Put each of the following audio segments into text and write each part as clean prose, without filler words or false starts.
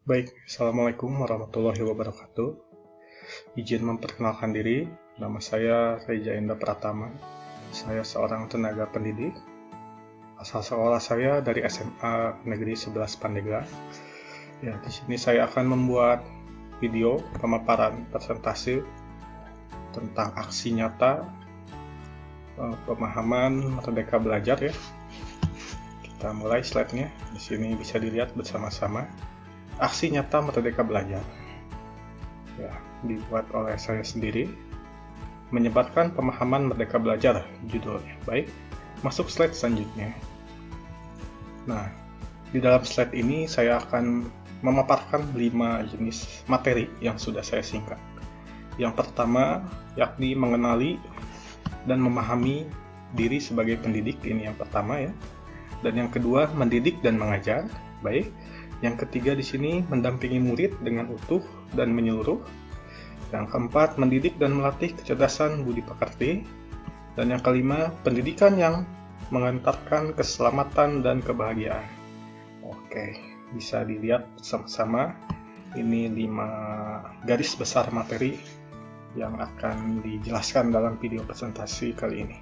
Baik, Assalamualaikum warahmatullahi wabarakatuh. Izin memperkenalkan diri, nama saya Reja Indah Pratama. Saya seorang tenaga pendidik. Asal sekolah saya dari SMA Negeri 11 Pandeglang. Ya, di sini saya akan membuat video pemaparan presentasi tentang aksi nyata pemahaman Merdeka Belajar ya. Kita mulai slide-nya. Di sini bisa dilihat bersama-sama. Aksi nyata Merdeka Belajar. Ya, dibuat oleh saya sendiri, menyebarkan pemahaman Merdeka Belajar, judulnya. Baik, masuk slide selanjutnya. Nah, di dalam slide ini saya akan memaparkan 5 jenis materi yang sudah saya singkat. Yang pertama, yakni mengenali dan memahami diri sebagai pendidik, ini yang pertama ya. Dan yang kedua, mendidik dan mengajar. Baik. Yang ketiga di sini mendampingi murid dengan utuh dan menyeluruh. Yang keempat, mendidik dan melatih kecerdasan budi pekerti. Dan yang kelima, pendidikan yang mengantarkan keselamatan dan kebahagiaan. Oke, bisa dilihat sama-sama. Ini 5 garis besar materi yang akan dijelaskan dalam video presentasi kali ini.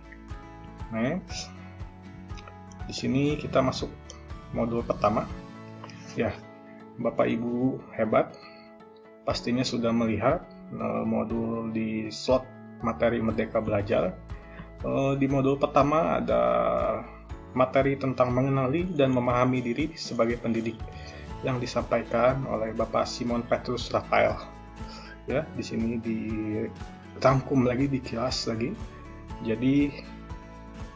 Next. Di sini kita masuk modul pertama. Ya, Bapak Ibu hebat, pastinya sudah melihat modul di slot materi Merdeka Belajar. Di modul pertama ada materi tentang mengenali dan memahami diri sebagai pendidik yang disampaikan oleh Bapak Simon Petrus Raphael. Ya, di sini dirangkum lagi, dikilas lagi. Jadi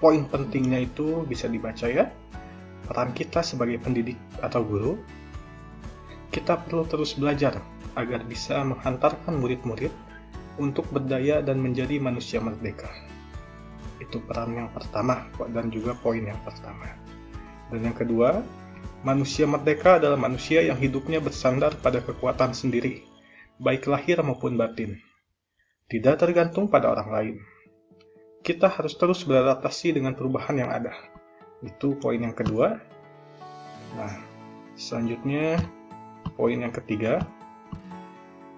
poin pentingnya itu bisa dibaca ya. Peran kita sebagai pendidik atau guru, kita perlu terus belajar agar bisa menghantarkan murid-murid untuk berdaya dan menjadi manusia merdeka. Itu peran yang pertama dan juga poin yang pertama. Dan yang kedua, manusia merdeka adalah manusia yang hidupnya bersandar pada kekuatan sendiri, baik lahir maupun batin. Tidak tergantung pada orang lain. Kita harus terus beradaptasi dengan perubahan yang ada. Itu poin yang kedua. Nah, selanjutnya poin yang ketiga,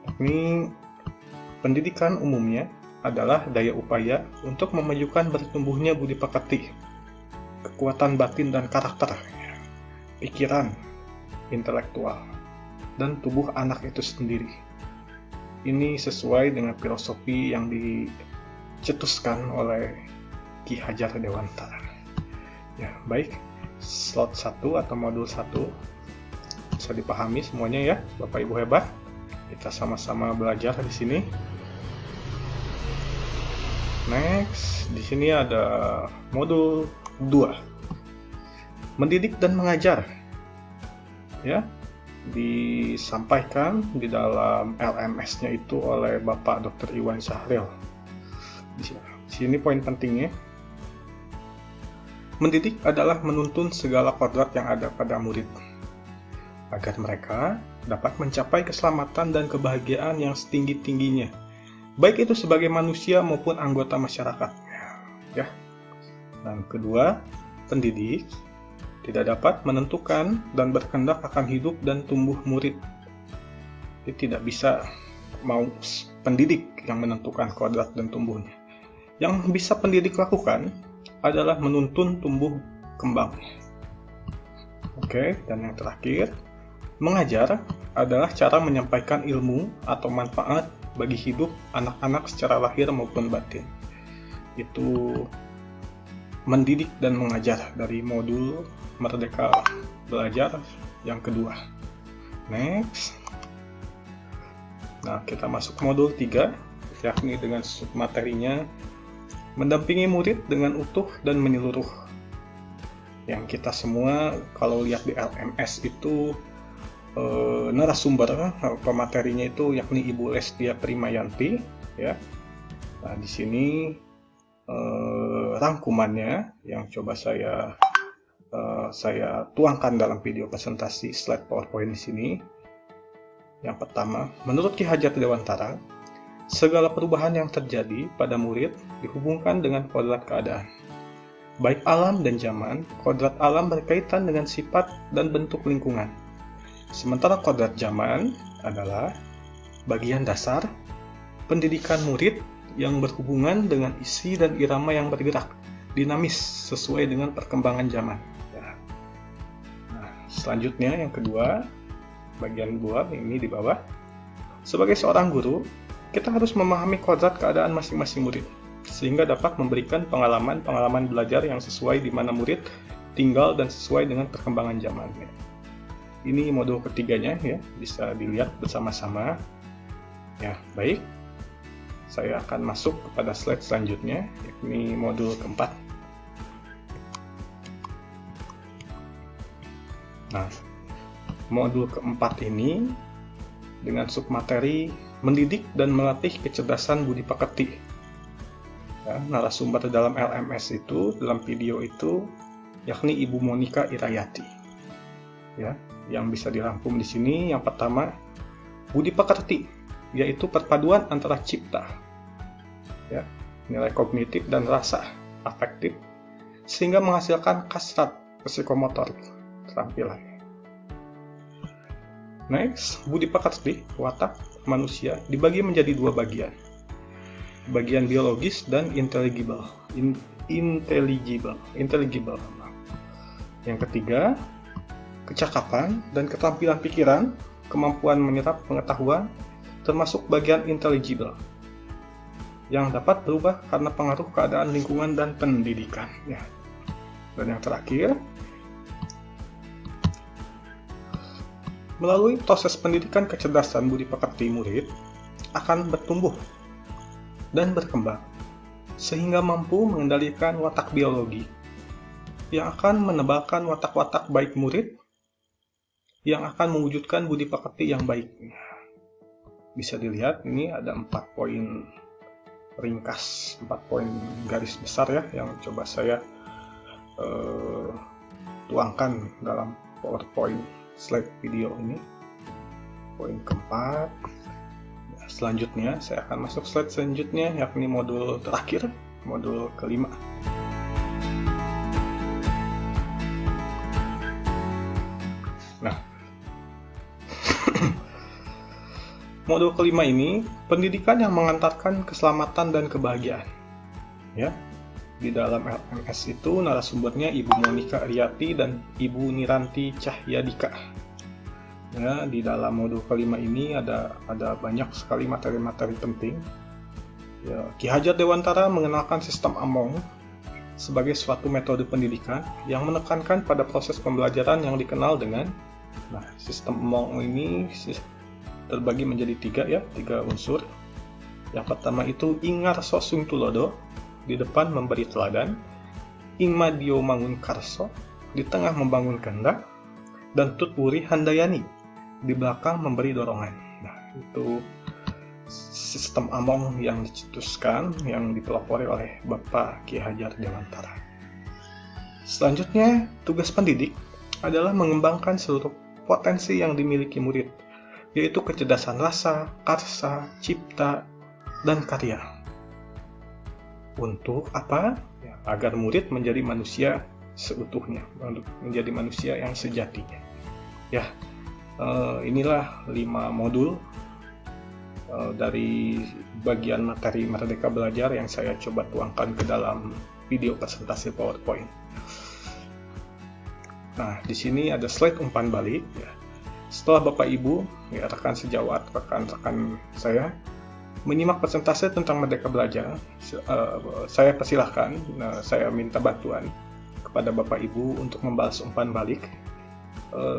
yakni pendidikan umumnya adalah daya upaya untuk memajukan bertumbuhnya budi pekerti, kekuatan batin dan karakter, pikiran, intelektual, dan tubuh anak itu sendiri. Ini sesuai dengan filosofi yang dicetuskan oleh Ki Hajar Dewantara. Ya, baik. Slot 1 atau modul 1 bisa dipahami semuanya ya, Bapak Ibu hebat. Kita sama-sama belajar di sini. Next, di sini ada modul 2. Mendidik dan mengajar. Ya, disampaikan di dalam LMS-nya itu oleh Bapak Dr. Iwan Syahril. Di sini poin pentingnya. Mendidik adalah menuntun segala kodrat yang ada pada murid, agar mereka dapat mencapai keselamatan dan kebahagiaan yang setinggi-tingginya, baik itu sebagai manusia maupun anggota masyarakat. Ya. Dan kedua, pendidik tidak dapat menentukan dan berkehendak akan hidup dan tumbuh murid. Dia tidak bisa mau pendidik yang menentukan kodrat dan tumbuhnya. Yang bisa pendidik lakukan adalah menuntun tumbuh kembang. Oke, dan yang terakhir, mengajar adalah cara menyampaikan ilmu atau manfaat bagi hidup anak-anak secara lahir maupun batin. Itu mendidik dan mengajar dari modul Merdeka Belajar yang kedua. Next. Nah, kita masuk modul 3, yakni dengan submaterinya mendampingi murid dengan utuh dan menyeluruh. Yang kita semua kalau lihat di LMS itu narasumber pematerinya itu yakni Ibu Lestia Primayanti ya. Nah, di sini rangkumannya yang coba saya tuangkan dalam video presentasi slide PowerPoint di sini. Yang pertama, menurut Ki Hajar Dewantara, segala perubahan yang terjadi pada murid dihubungkan dengan kodrat keadaan. Baik alam dan zaman, kodrat alam berkaitan dengan sifat dan bentuk lingkungan. Sementara kodrat zaman adalah bagian dasar pendidikan murid yang berhubungan dengan isi dan irama yang bergerak, dinamis sesuai dengan perkembangan zaman. Nah, selanjutnya yang kedua, bagian buah ini di bawah. Sebagai seorang guru, kita harus memahami kodrat keadaan masing-masing murid, sehingga dapat memberikan pengalaman belajar yang sesuai di mana murid tinggal dan sesuai dengan perkembangan zamannya. Ini modul ketiganya ya, bisa dilihat bersama-sama. Ya, baik. Saya akan masuk kepada slide selanjutnya, yakni modul keempat. Nah, modul keempat ini dengan submateri mendidik dan melatih kecerdasan budi pekerti. Ya, narasumber dalam LMS itu, dalam video itu, yakni Ibu Monika Irayati. Ya, yang bisa dirangkum di sini, yang pertama, budi pekerti, yaitu perpaduan antara cipta, ya, nilai kognitif dan rasa afektif, sehingga menghasilkan kasrat psikomotorik keterampilan. Next, budi pekerti watak manusia dibagi menjadi dua bagian. Bagian biologis dan intelligible. Yang ketiga, kecakapan dan keterampilan pikiran, kemampuan menyerap pengetahuan, termasuk bagian intelligible, yang dapat berubah karena pengaruh keadaan lingkungan dan pendidikan. Ya. Dan yang terakhir, melalui proses pendidikan kecerdasan budi pekerti murid akan bertumbuh dan berkembang, sehingga mampu mengendalikan watak biologi yang akan menebalkan watak-watak baik murid yang akan mewujudkan budi pekerti yang baik. Bisa dilihat ini ada 4 poin ringkas, 4 poin garis besar ya, yang coba saya tuangkan dalam PowerPoint slide video ini. Poin keempat. Selanjutnya saya akan masuk slide selanjutnya, yakni modul terakhir, modul kelima. Nah, modul kelima ini pendidikan yang mengantarkan keselamatan dan kebahagiaan. Ya, di dalam LMS itu narasumbernya Ibu Monika Irayati dan Ibu Niranti Cahyadika. Ya, di dalam modul kelima ini ada banyak sekali materi-materi penting. Ya, Ki Hajar Dewantara mengenalkan sistem Among sebagai suatu metode pendidikan yang menekankan pada proses pembelajaran yang dikenal dengan sistem Among ini terbagi menjadi 3 unsur. Yang pertama itu Ingarso Sung Tulodo, di depan memberi teladan, Ingmadio Mangun Karso, di tengah membangun kehendak, dan Tutwuri Handayani, di belakang memberi dorongan. Nah, itu sistem Among yang dicetuskan, yang dipelopori oleh Bapak Ki Hajar Dewantara. Selanjutnya, tugas pendidik adalah mengembangkan seluruh potensi yang dimiliki murid, yaitu kecerdasan rasa, karsa, cipta, dan karya. Untuk apa? Ya, agar murid menjadi manusia seutuhnya, menjadi manusia yang sejatinya. Ya, inilah 5 modul dari bagian materi Merdeka Belajar yang saya coba tuangkan ke dalam video presentasi PowerPoint. Nah, di sini ada slide umpan balik. Ya. Setelah Bapak Ibu, ya, rekan sejawat, rekan-rekan saya menyimak presentasi tentang Merdeka Belajar, saya persilahkan, saya minta bantuan kepada Bapak Ibu untuk membalas umpan balik.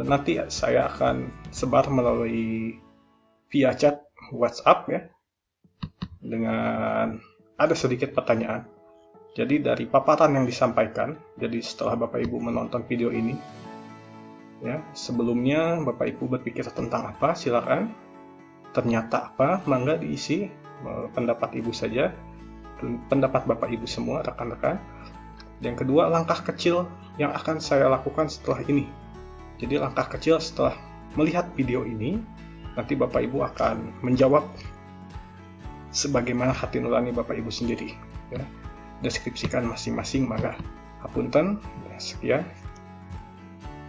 Nanti saya akan sebar melalui via chat WhatsApp ya, dengan ada sedikit pertanyaan. Jadi dari paparan yang disampaikan, jadi setelah Bapak Ibu menonton video ini, ya, sebelumnya Bapak Ibu berpikir tentang apa, silakan. Ternyata apa, mangga diisi pendapat Ibu saja, pendapat Bapak Ibu semua, rekan-rekan. Yang kedua, langkah kecil yang akan saya lakukan setelah ini. Jadi langkah kecil setelah melihat video ini, nanti Bapak Ibu akan menjawab sebagaimana hati nurani Bapak Ibu sendiri. Ya. Deskripsikan masing-masing, maka hapunten. Ya, sekian.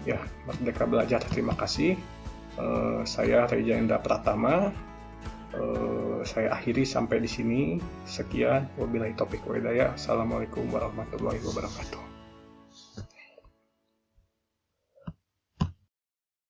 Ya, Merdeka Belajar, terima kasih. Saya Reja Endra Pratama. Saya akhiri sampai di sini. Sekian, wabillahi taufiq wal hidayah. Assalamualaikum warahmatullahi wabarakatuh.